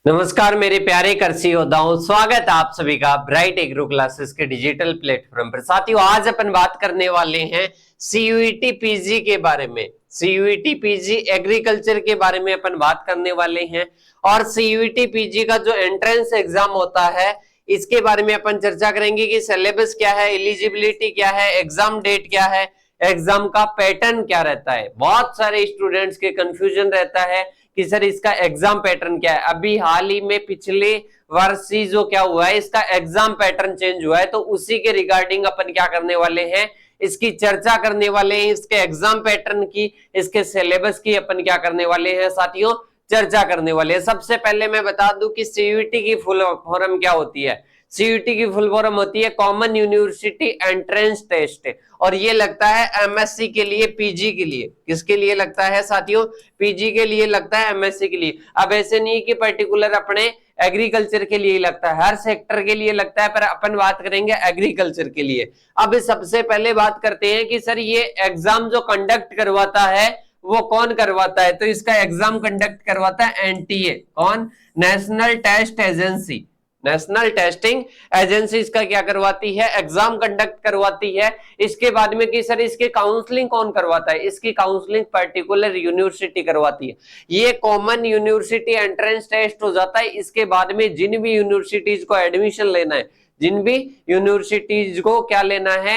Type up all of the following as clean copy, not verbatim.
नमस्कार मेरे प्यारे कृषि योद्धाओं, स्वागत है आप सभी का ब्राइट एग्रो क्लासेस के डिजिटल प्लेटफॉर्म पर। साथियों, आज अपन बात करने वाले हैं सीयूईटी पीजी के बारे में। सीयूईटी पीजी एग्रीकल्चर के बारे में अपन बात करने वाले हैं और सीयूईटी पीजी का जो एंट्रेंस एग्जाम होता है इसके बारे में अपन चर्चा करेंगे कि सिलेबस क्या है, एलिजिबिलिटी क्या है, एग्जाम डेट क्या है, एग्जाम का पैटर्न क्या रहता है। बहुत सारे स्टूडेंट्स के कंफ्यूजन रहता है कि सर इसका एग्जाम पैटर्न क्या है। अभी हाल ही में पिछले वर्ष ही जो क्या हुआ है, इसका एग्जाम पैटर्न चेंज हुआ है, तो उसी के रिगार्डिंग अपन क्या करने वाले हैं, इसकी चर्चा करने वाले हैं। इसके एग्जाम पैटर्न की, इसके सिलेबस की अपन क्या करने वाले हैं साथियों, चर्चा करने वाले हैं। सबसे पहले मैं बता दूं कि सीयूईटी की फुल फॉर्म क्या होती है। सीयूईटी की फुल फॉर्म होती है कॉमन यूनिवर्सिटी एंट्रेंस टेस्ट, और ये लगता है एमएससी के लिए, पीजी के लिए। किसके लिए लगता है साथियों? पीजी के लिए लगता है, एमएससी के लिए। अब ऐसे नहीं कि पर्टिकुलर अपने एग्रीकल्चर के लिए लगता है, हर सेक्टर के लिए लगता है, पर अपन बात करेंगे एग्रीकल्चर के लिए। अब सबसे पहले बात करते हैं कि सर ये एग्जाम जो कंडक्ट करवाता है वो कौन करवाता है। तो इसका एग्जाम कंडक्ट करवाता है एनटीए। कौन? National test agency. National testing agency इसका क्या करवाती है, एग्जाम कंडक्ट करवाती है। इसके बाद में कि सर इसके काउंसलिंग कौन करवाता है, इसकी काउंसलिंग पर्टिकुलर यूनिवर्सिटी करवाती है। ये कॉमन यूनिवर्सिटी एंट्रेंस टेस्ट हो जाता है। इसके बाद में जिन भी यूनिवर्सिटीज को एडमिशन लेना है, जिन भी यूनिवर्सिटीज को क्या लेना है,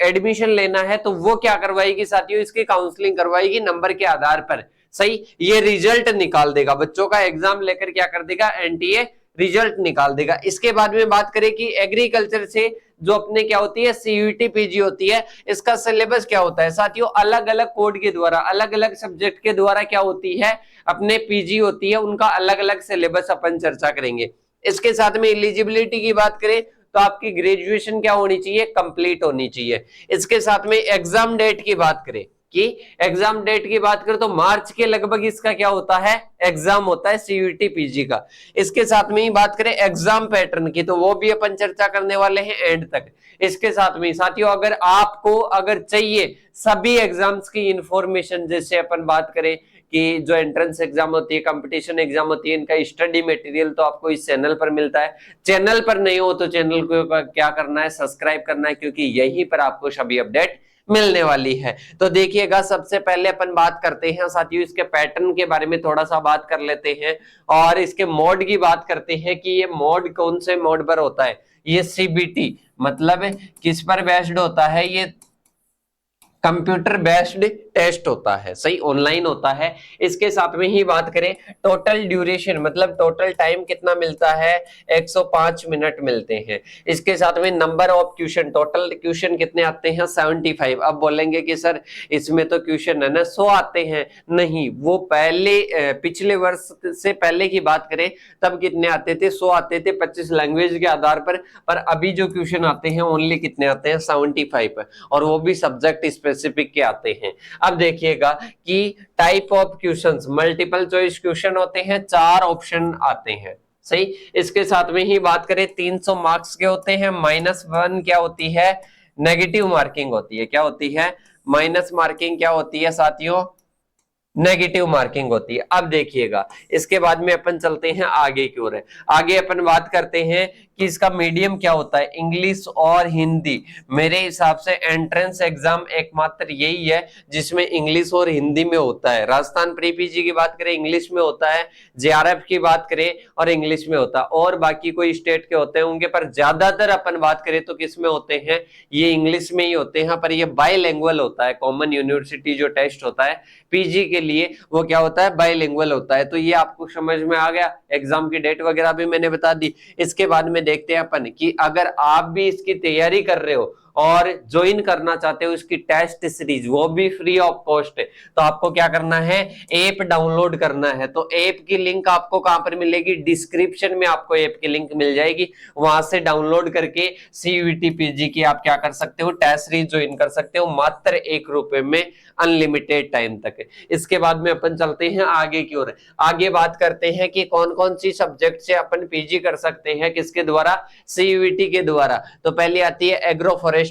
एडमिशन लेना है, तो वो क्या करवाएगी साथियों, इसकी काउंसलिंग करवाएगी नंबर के आधार पर। सही, ये रिजल्ट निकाल देगा, बच्चों का एग्जाम लेकर क्या कर देगा, एनटीए रिजल्ट निकाल देगा। इसके बाद में बात करें कि एग्रीकल्चर से जो अपने क्या होती है, सीयूईटी पीजी होती है, इसका सिलेबस क्या होता है साथियों, अलग अलग कोड के द्वारा, अलग अलग सब्जेक्ट के द्वारा क्या होती है, अपने पीजी होती है, उनका अलग अलग सिलेबस अपन चर्चा करेंगे। इसके साथ में एलिजिबिलिटी की बात करें तो आपकी ग्रेजुएशन क्या होनी चाहिए, कंप्लीट होनी चाहिए। इसके साथ में एग्जाम डेट की बात करें कि एग्जाम डेट की बात करें तो मार्च के लगभग इसका क्या होता है, एग्जाम होता है सीयूईटी पीजी का। इसके साथ में ही बात करें एग्जाम पैटर्न की तो वो भी अपन चर्चा करने वाले हैं एंड तक। इसके साथ में साथियों अगर आपको अगर चाहिए सभी एग्जाम्स की इंफॉर्मेशन, जैसे अपन बात करें कि जो एंट्रेंस एग्जाम होती है, कंपटीशन एग्जाम होती है, इनका स्टडी मटेरियल तो आपको इस चैनल पर मिलता है। चैनल पर नहीं हो तो चैनल को क्या करना है, सब्सक्राइब करना है, क्योंकि यहीं पर आपको सभी अपडेट मिलने वाली है। तो देखिएगा, सबसे पहले अपन बात करते हैं साथियों इसके पैटर्न के बारे में, थोड़ा सा बात कर लेते हैं और इसके मोड की बात करते हैं कि ये मोड कौन से मोड पर होता है। ये सीबीटी मतलब किस पर बेस्ड होता है, ये कंप्यूटर बेस्ड टेस्ट होता है। सही, ऑनलाइन होता है। इसके साथ में ही बात करें टोटल ड्यूरेशन मतलब टोटल टाइम कितना मिलता है, 105 मिनट मिलते हैं। इसके साथ में number of question, total question कितने आते हैं, 75। अब बोलेंगे कि सर इसमें तो क्वेश्चन है ना 100 आते हैं, नहीं, वो पहले पिछले वर्ष से पहले की बात करें तब कितने आते थे, 100 आते थे 25 लैंग्वेज के आधार पर अभी जो क्वेश्चन आते हैं ओनली कितने आते हैं, 75, और वो भी सब्जेक्ट स्पेसिफिक के आते हैं। अब देखिएगा कि type of questions, multiple choice question होते हैं, 4 ऑप्शन आते हैं। सही, इसके साथ में ही बात करें 300 मार्क्स के होते हैं, -1 क्या होती है, नेगेटिव मार्किंग होती है। क्या होती है, माइनस मार्किंग क्या होती है साथियों, नेगेटिव मार्किंग होती है। अब देखिएगा इसके बाद में अपन चलते हैं आगे की ओर। आगे अपन बात करते हैं कि इसका मीडियम क्या होता है, इंग्लिश और हिंदी। मेरे हिसाब से एंट्रेंस एग्जाम एकमात्र यही है जिसमें इंग्लिश और हिंदी में होता है। राजस्थान प्री पीजी की बात करें इंग्लिश में होता है, जेआरएफ की बात करें और इंग्लिश में होता है, और बाकी कोई स्टेट के होते हैं उनके पर ज्यादातर अपन बात करें तो किस में होते हैं, ये इंग्लिश में ही होते हैं। पर ये बाइलिंगुअल होता है, कॉमन यूनिवर्सिटी जो टेस्ट होता है पीजी के लिए वो क्या होता है, बाइलिंगुअल होता है। तो ये आपको समझ में आ गया, एग्जाम की डेट वगैरह भी मैंने बता दी। इसके बाद में देखते हैं अपन कि अगर आप भी इसकी तैयारी कर रहे हो और ज्वाइन करना चाहते हो इसकी टेस्ट सीरीज, वो भी फ्री ऑफ कॉस्ट है, तो आपको क्या करना है, ऐप डाउनलोड करना है। तो ऐप की लिंक आपको कहां पर मिलेगी, डिस्क्रिप्शन में आपको ऐप की लिंक मिल जाएगी, वहां से डाउनलोड करके सीयूईटी पीजी की आप क्या कर सकते हो, टेस्ट सीरीज ज्वाइन कर सकते हो मात्र ₹1 में, अनलिमिटेड टाइम तक। इसके बाद में अपन चलते हैं आगे की ओर। आगे बात करते हैं कि कौन कौन सी सब्जेक्ट से अपन पीजी कर सकते हैं, किसके द्वारा, सीयूईटी के द्वारा। तो पहले आती है एग्रो फॉरेस्ट्री,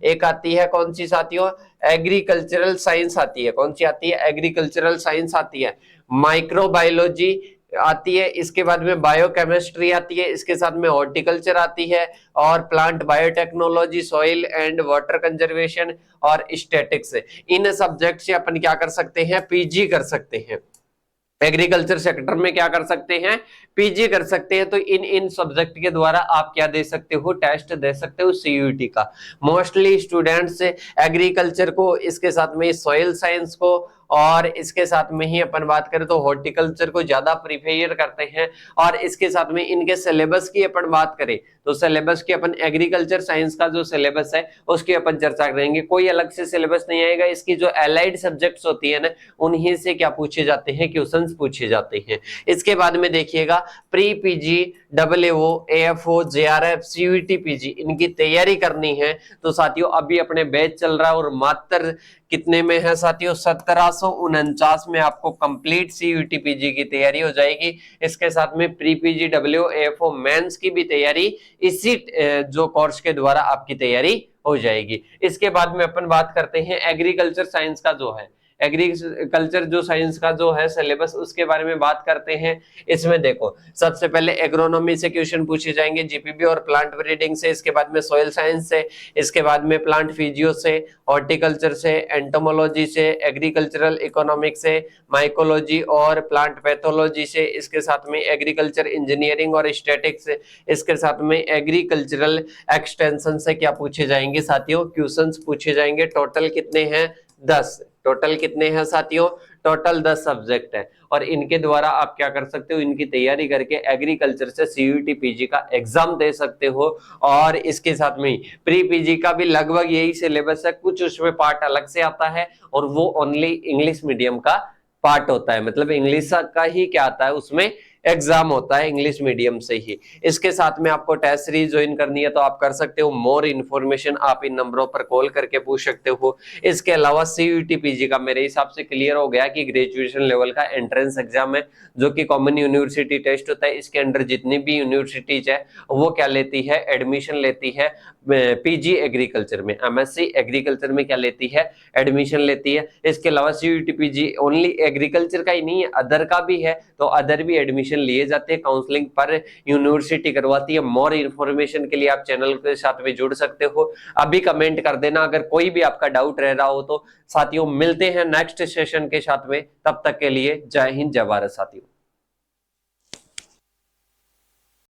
एक आती है कौन सी साथियों, एग्रीकल्चरल साइंस आती है। कौन सी आती है, एग्रीकल्चरल साइंस आती है। माइक्रोबायोलॉजी, आती है, इसके बाद में बायोकेमिस्ट्री आती है, इसके साथ में हॉर्टिकल्चर आती है, और plant biotechnology, soil and water conservation और स्टैटिक्स। इन सब्जेक्ट से अपन क्या कर सकते हैं, पीजी कर सकते हैं। एग्रीकल्चर सेक्टर में क्या कर सकते हैं, पीजी कर सकते हैं। तो इन इन सब्जेक्ट के द्वारा आप क्या दे सकते हो, टेस्ट दे सकते हो सीयूईटी का। मोस्टली स्टूडेंट्स एग्रीकल्चर को, इसके साथ में सॉइल साइंस को, और इसके साथ में ही अपन बात करें तो हॉर्टिकल्चर को ज्यादा प्रिफेयर करते हैं। और इसके साथ में इनके सिलेबस की अपन बात करें तो सिलेबस की अपन एग्रीकल्चर साइंस का जो सिलेबस है उसकी अपन चर्चा करेंगे। कोई अलग से सिलेबस नहीं आएगा, इसकी जो एलाइड सब्जेक्ट्स होती है ना उन्हीं से क्या पूछे जाते हैं, क्वेश्चंस पूछे जाते हैं। इसके बाद में देखिएगा pre PG, WO, AFO, JRF, CUET PG इनकी तैयारी करनी है तो साथियों अभी अपने बैच चल रहा है, और मात्र कितने में है साथियों, 1749 में आपको कंप्लीट सीयूईटी पीजी की तैयारी हो जाएगी। इसके साथ में pre PG, WO, AFO mains की भी तैयारी इसी जो कोर्स के द्वारा आपकी तैयारी हो जाएगी। इसके बाद में अपन बात करते हैं एग्रीकल्चर साइंस का जो है, एग्रीकल्चर जो साइंस का जो है सिलेबस उसके बारे में बात करते हैं। इसमें देखो सबसे पहले एग्रोनॉमी से क्वेश्चन पूछे जाएंगे, जीपीबी और प्लांट ब्रीडिंग से, इसके बाद में सॉइल साइंस से, इसके बाद में प्लांट फिजियो से, हॉर्टिकल्चर से, एंटोमोलॉजी से, एग्रीकल्चरल इकोनॉमिक्स से, माइकोलॉजी और प्लांट पैथोलॉजी से, इसके साथ में एग्रीकल्चर इंजीनियरिंग और स्टैटिक्स से, इसके साथ में एग्रीकल्चरल एक्सटेंशन से क्या पूछे जाएंगे साथियों, क्वेश्चंस पूछे जाएंगे। टोटल कितने हैं, 10। टोटल कितने हैं साथियों, टोटल 10 सब्जेक्ट है, और इनके द्वारा आप क्या कर सकते हो, इनकी तैयारी करके एग्रीकल्चर से सीयूईटी पीजी का एग्जाम दे सकते हो। और इसके साथ में प्री पीजी का भी लगभग यही सिलेबस है, कुछ उसमें पार्ट अलग से आता है, और वो ओनली इंग्लिश मीडियम का पार्ट होता है, मतलब इंग्लिश का ही क्या आता है उसमें एग्जाम होता है इंग्लिश मीडियम से ही। इसके साथ में आपको टेस्ट सीरीज ज्वाइन करनी है तो आप कर सकते हो। मोर इन्फॉर्मेशन आप इन नंबरों पर कॉल करके पूछ सकते हो। इसके अलावा सीयूईटी पीजी का मेरे हिसाब से क्लियर हो गया कि ग्रेजुएशन लेवल का एंट्रेंस एग्जाम है जो कि कॉमन यूनिवर्सिटी टेस्ट होता है। इसके अंडर जितनी भी यूनिवर्सिटीज है वो क्या लेती है, एडमिशन लेती है पीजी एग्रीकल्चर में, एमएससी एग्रीकल्चर में क्या लेती है, एडमिशन लेती है। इसके अलावा सीयूईटी पीजी ओनली एग्रीकल्चर का ही नहीं है, अदर का भी है, तो अदर भी एडमिशन लिए जाते हैं। काउंसलिंग पर यूनिवर्सिटी करवाती है। मोर इन्फॉर्मेशन के लिए आप चैनल के साथ में जुड़ सकते हो। अभी कमेंट कर देना अगर कोई भी आपका डाउट रह रहा हो तो। साथियों मिलते हैं नेक्स्ट सेशन के साथ में, तब तक के लिए जय हिंद जय भारत साथियों।